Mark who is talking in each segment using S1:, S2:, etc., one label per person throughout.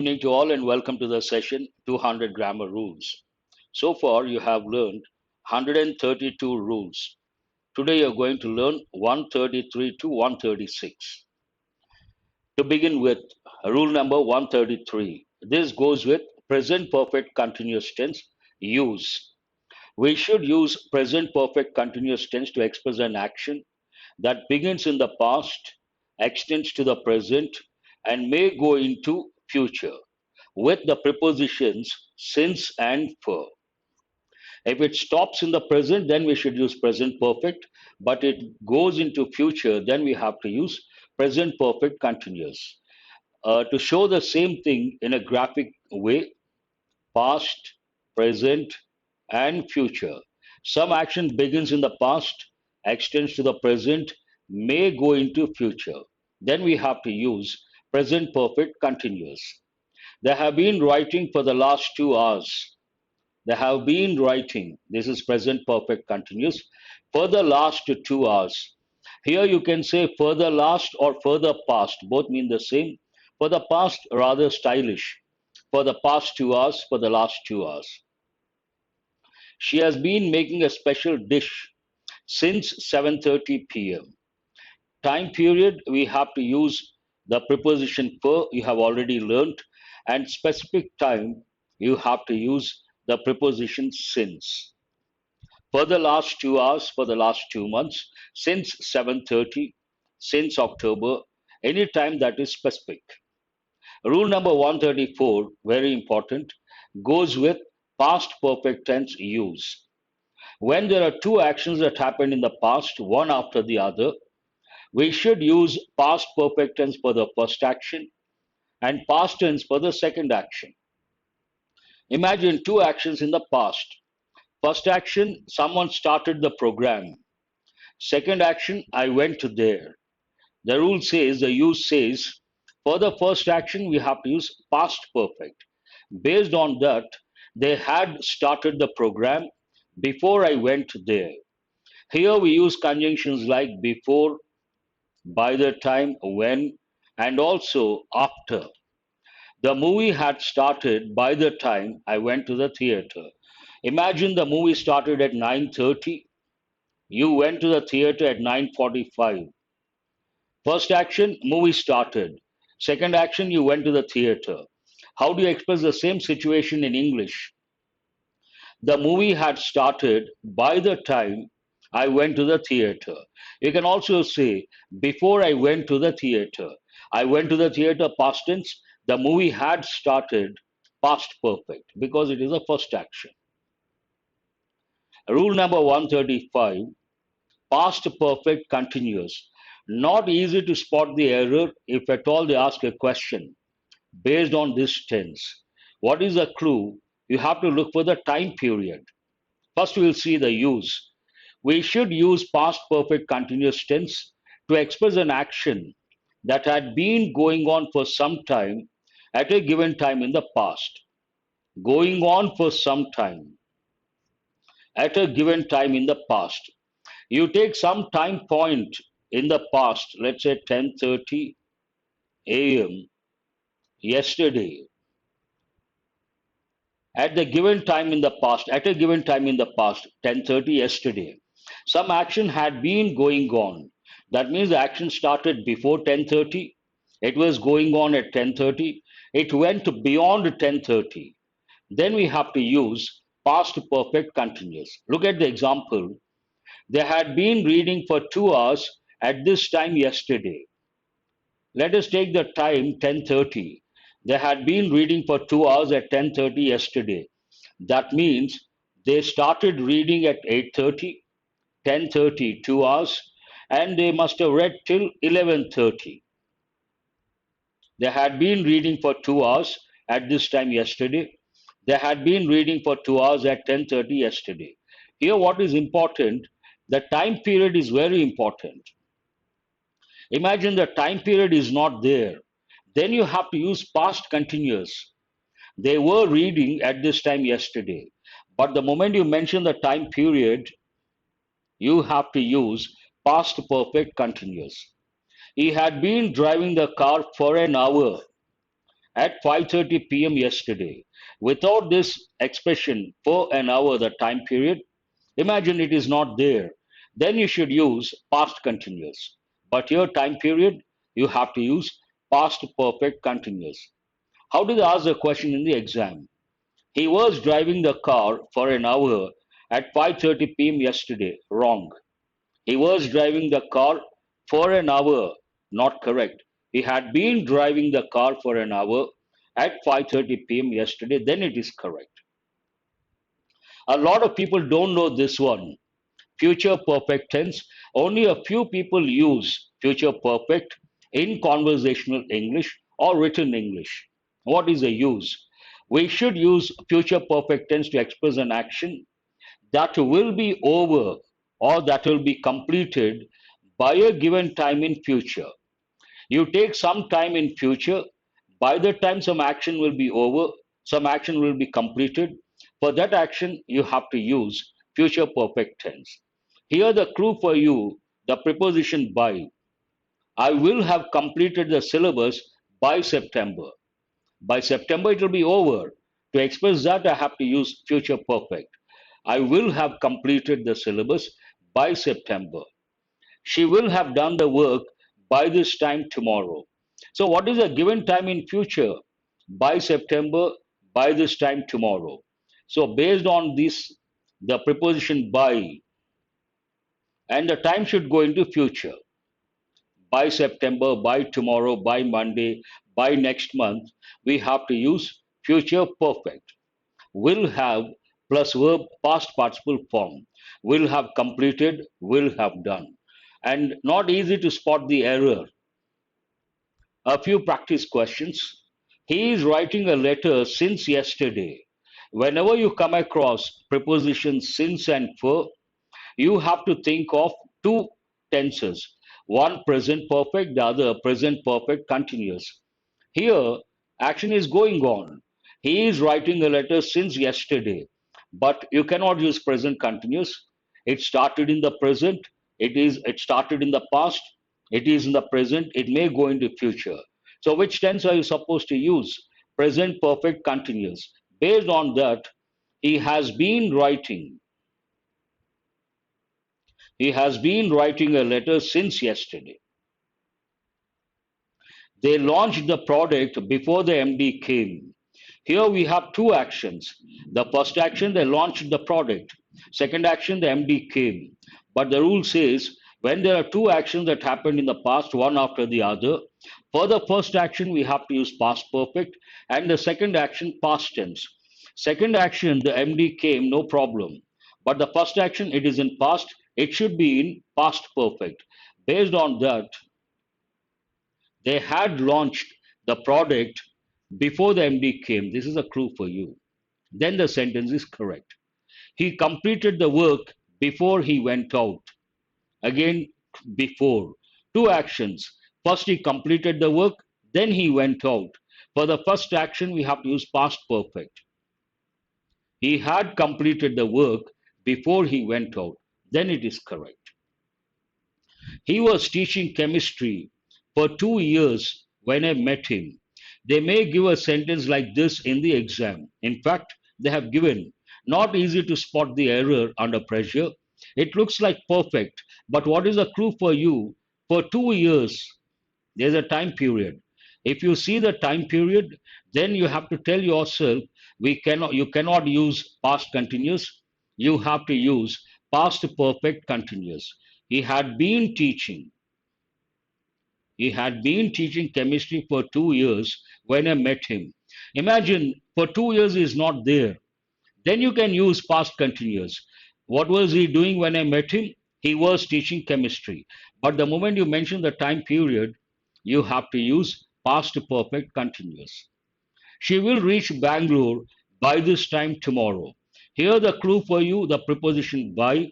S1: Good evening to all and welcome to the session 200 Grammar Rules. So far, you have learned 132 rules. Today, you're going to learn 133 to 136. To begin with, rule number 133. This goes with present perfect continuous tense use. We should use present perfect continuous tense to express an action that begins in the past, extends to the present, and may go into future with the prepositions since and for. If it stops in the present, then we should use present perfect, but it goes into future, then we have to use present perfect continuous. To show the same thing in a graphic way, past, present, and future. Some action begins in the past, extends to the present, may go into future. Then we have to use present perfect continuous. They have been writing for the last 2 hours. They have been writing. This is present perfect continuous for the last 2 hours. Here you can say further last or further past. Both mean the same. For the past, rather stylish. For the past 2 hours, for the last 2 hours. She has been making a special dish since 7:30 p.m. Time period, we have to use the preposition for, you have already learned, and specific time, you have to use the preposition since. For the last 2 hours, for the last 2 months, since 7:30, since October, any time that is specific. Rule number 134, very important, goes with past perfect tense use. When there are two actions that happened in the past, one after the other, we should use past perfect tense for the first action and past tense for the second action. Imagine two actions in the past. First action, someone started the program. Second action, I went to there. The rule says, the use says, for the first action, we have to use past perfect. Based on that, they had started the program before I went there. Here we use conjunctions like before, by the time, when, and also after. The movie had started by the time I went to the theater. Imagine the movie started at 9:30. You went to the theater at 9:45. First action, movie started. Second action, you went to the theater. How do you express the same situation in English? The movie had started by the time I went to the theater. You can also say, before I went to the theater. I went to the theater, past tense. The movie had started, past perfect, because it is a first action. Rule number 135, past perfect continuous. Not easy to spot the error if at all they ask a question based on this tense. What is the clue? You have to look for the time period. First, we'll see the use. We should use past perfect continuous tense to express an action that had been going on for some time at a given time in the past. Going on for some time at a given time in the past. You take some time point in the past, let's say 10:30 a.m. yesterday, at the given time in the past, at a given time in the past, 10:30 yesterday, some action had been going on. That means the action started before 10:30. It was going on at 10:30. It went beyond 10:30. Then we have to use past perfect continuous. Look at the example. They had been reading for 2 hours at this time yesterday. Let us take the time 10:30. They had been reading for 2 hours at 10:30 yesterday. That means they started reading at 8:30, 10:30, 2 hours, and they must have read till 11:30. They had been reading for 2 hours at this time yesterday. They had been reading for 2 hours at 10:30 yesterday. Here, what is important? The time period is very important. Imagine the time period is not there. Then you have to use past continuous. They were reading at this time yesterday. But the moment you mention the time period, you have to use past perfect continuous. He had been driving the car for an hour. at 5:30 p.m. yesterday. Without this expression for an hour, the time period, imagine it is not there. Then you should use past continuous. But here time period, you have to use past perfect continuous. How did they ask the question in the exam? He was driving the car for an hour at 5:30 p.m. yesterday. Wrong. He was driving the car for an hour. Not correct. He had been driving the car for an hour at 5:30 p.m. yesterday. Then it is correct. A lot of people don't know this one. Future perfect tense. Only a few people use future perfect in conversational English or written English. What is the use? We should use future perfect tense to express an action that will be over or that will be completed by a given time in future. You take some time in future, by the time some action will be over, some action will be completed. For that action, you have to use future perfect tense. Here the clue for you, the preposition by. I will have completed the syllabus by September. By September, it will be over. To express that, I have to use future perfect. I will have completed the syllabus by September. She will have done the work by this time tomorrow. So, what is a given time in future? By September, by this time tomorrow. So, based on this, the preposition by and the time should go into future. By September, by tomorrow, by Monday, by next month, we have to use future perfect. Will have plus verb past participle form. Will have completed, will have done. And not easy to spot the error. A few practice questions. He is writing a letter since yesterday. Whenever you come across prepositions since and for, you have to think of two tenses. One present perfect, the other present perfect continuous. Here, action is going on. He is writing a letter since yesterday, but you cannot use present continuous. It started in the present, it started in the past, it is in the present, it may go into future. So which tense are you supposed to use? Present perfect continuous. Based on that, he has been writing. He has been writing a letter since yesterday. They launched the product before the MD came. Here we have two actions. The first action, they launched the product. Second action, the MD came. But the rule says when there are two actions that happened in the past, one after the other, for the first action, we have to use past perfect, and the second action, past tense. Second action, the MD came, no problem. But the first action, it is in past, it should be in past perfect. Based on that, they had launched the product before the MD came. This is a clue for you. Then the sentence is correct. He completed the work before he went out. Again, before. Two actions. First, he completed the work, then he went out. For the first action, we have to use past perfect. He had completed the work before he went out. Then it is correct. He was teaching chemistry for 2 years when I met him. They may give a sentence like this in the exam. In fact, they have given. Not easy to spot the error under pressure. It looks like perfect, but what is the clue for you? For 2 years, there's a time period. If you see the time period, then you have to tell yourself you cannot use past continuous. You have to use past perfect continuous. He had been teaching. He had been teaching chemistry for 2 years when I met him. Imagine for 2 years he is not there. Then you can use past continuous. What was he doing when I met him? He was teaching chemistry. But the moment you mention the time period, you have to use past perfect continuous. She will reach Bangalore by this time tomorrow. Here the clue for you, the preposition by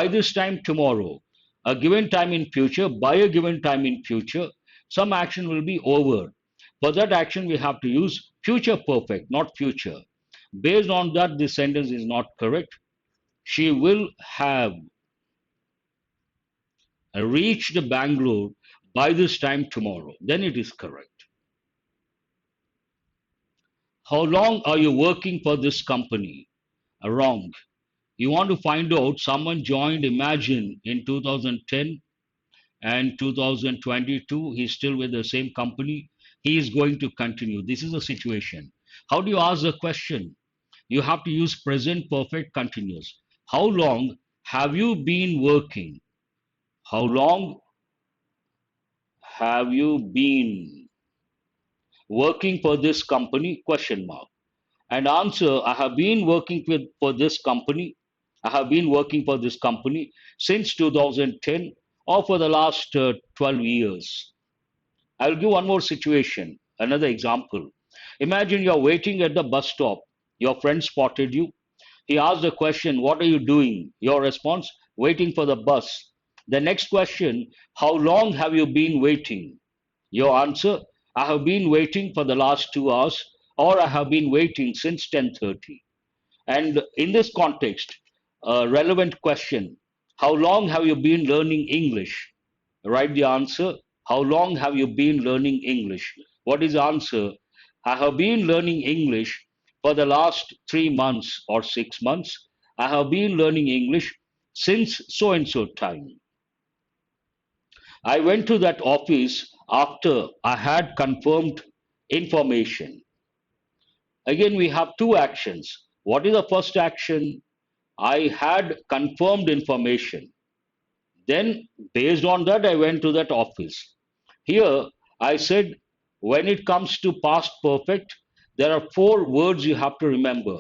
S1: this time tomorrow. A given time in future, by a given time in future, some action will be over. For that action, we have to use future perfect, not future. Based on that, this sentence is not correct. She will have reached Bangalore by this time tomorrow. Then it is correct. How long are you working for this company? Wrong. You want to find out someone joined Imagine in 2010 and 2022, he's still with the same company. He is going to continue. This is a situation. How do you ask the question? You have to use present perfect continuous. How long have you been working? How long have you been working for this company? Question mark. And answer, I have been working for this company. I have been working for this company since 2010 or for the last 12 years. I'll give one more situation, another example. Imagine you're waiting at the bus stop. Your friend spotted you. He asked the question, what are you doing? Your response, waiting for the bus. The next question, how long have you been waiting? Your answer, I have been waiting for the last 2 hours, or I have been waiting since 10:30. And in this context, a relevant question, how long have you been learning English? Write the answer, how long have you been learning English? What is the answer? I have been learning English for the last 3 months or 6 months. I have been learning English since so and so time. I went to that office after I had confirmed information. Again, we have two actions. What is the first action? I had confirmed information. Then, based on that, I went to that office. Here, I said, when it comes to past perfect, there are four words you have to remember: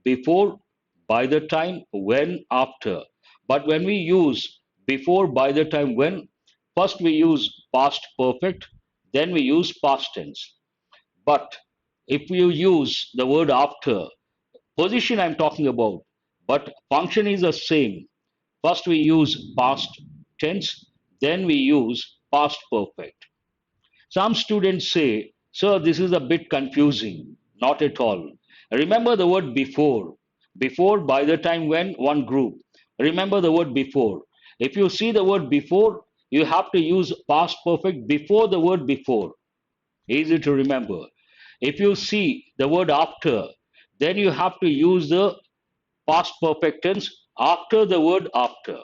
S1: before, by the time, when, after. But when we use before, by the time, when, first we use past perfect, then we use past tense. But if you use the word after, position I'm talking about, but function is the same. First we use past tense, then we use past perfect. Some students say, sir, this is a bit confusing. Not at all. Remember the word before. Before, by the time, when, one group. Remember the word before. If you see the word before, you have to use past perfect before the word before. Easy to remember. If you see the word after, then you have to use the past perfect tense after the word after.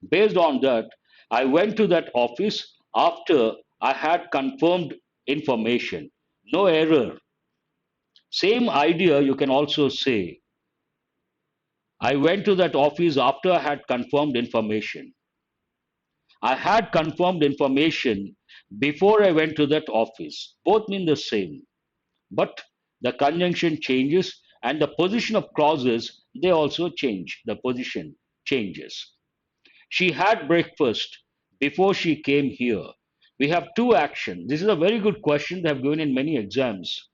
S1: Based on that, I went to that office after I had confirmed information. No error. Same idea you can also say. I went to that office after I had confirmed information. I had confirmed information before I went to that office. Both mean the same. But the conjunction changes and the position of clauses, they also change. The position changes. She had breakfast before she came here. We have two actions. This is a very good question they have given in many exams.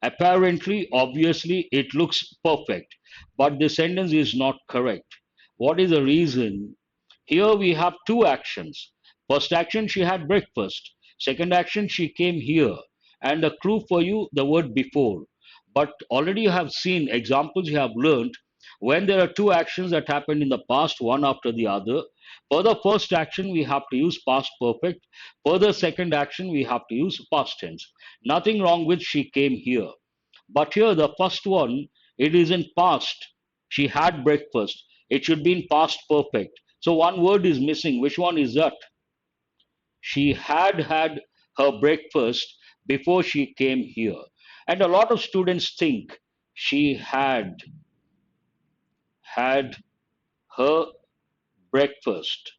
S1: Apparently, obviously, it looks perfect, but the sentence is not correct. What is the reason? Here we have two actions. First action, she had breakfast. Second action, she came here. And a clue for you, the word before. But already you have seen examples you have learned when there are two actions that happened in the past, one after the other. For the first action, we have to use past perfect. For the second action, we have to use past tense. Nothing wrong with she came here. But here, the first one, it is in past. She had breakfast. It should be in past perfect. So one word is missing. Which one is that? She had had her breakfast before she came here. And a lot of students think she had her breakfast.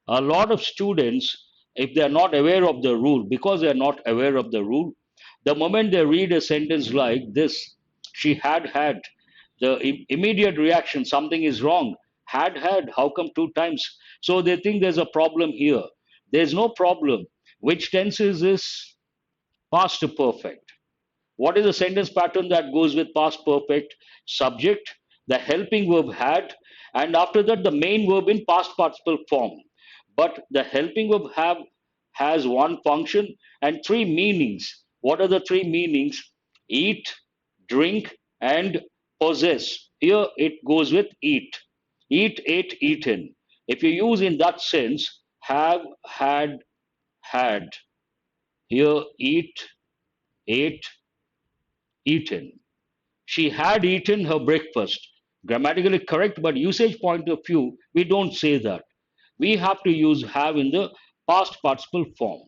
S1: A lot of students, if they are not aware of the rule, because they are not aware of the rule, the moment they read a sentence like this, she had, the immediate reaction, something is wrong. Had, how come two times? So they think there's a problem here. There's no problem. Which tense is this? Past perfect. What is the sentence pattern that goes with past perfect? Subject, the helping verb had, and after that the main verb in past participle form. But the helping verb have has one function and three meanings. What are the three meanings? Eat, drink, and possess. Here it goes with eat. Eat, ate, eaten. If you use in that sense, have, had. Here eat, ate, eaten. She had eaten her breakfast. Grammatically correct, but usage point of view, we don't say that. We have to use have in the past participle form.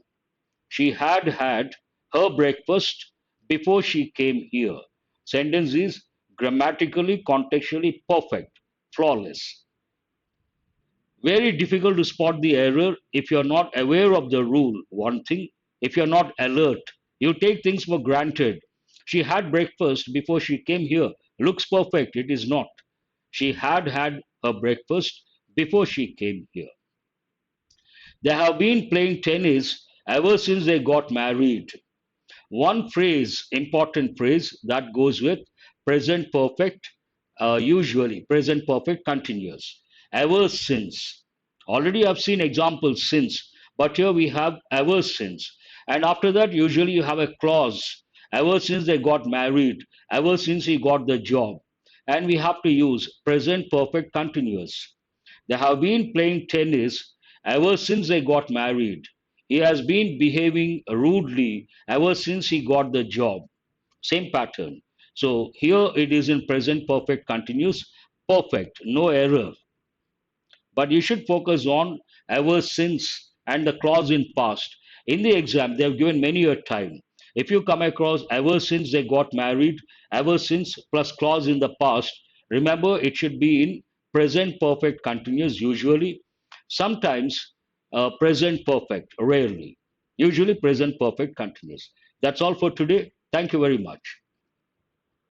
S1: She had had her breakfast before she came here. Sentence is grammatically, contextually perfect, flawless. Very difficult to spot the error if you're not aware of the rule. One thing, if you're not alert, you take things for granted. She had breakfast before she came here. Looks perfect. It is not. She had had her breakfast before she came here. They have been playing tennis ever since they got married. One phrase, important phrase that goes with present perfect, usually present perfect continuous. Ever since. Already I've seen examples since, but here we have ever since. And after that, usually you have a clause. Ever since they got married, ever since he got the job. And we have to use present perfect continuous. They have been playing tennis ever since they got married. He has been behaving rudely ever since he got the job. Same pattern. So here it is in present perfect continuous, perfect, no error. But you should focus on ever since and the clause in past. In the exam, they have given many a time. If you come across ever since they got married, ever since plus clause in the past, remember it should be in present perfect continuous usually, sometimes present perfect, rarely. Usually present perfect continuous. That's all for today. Thank you very much.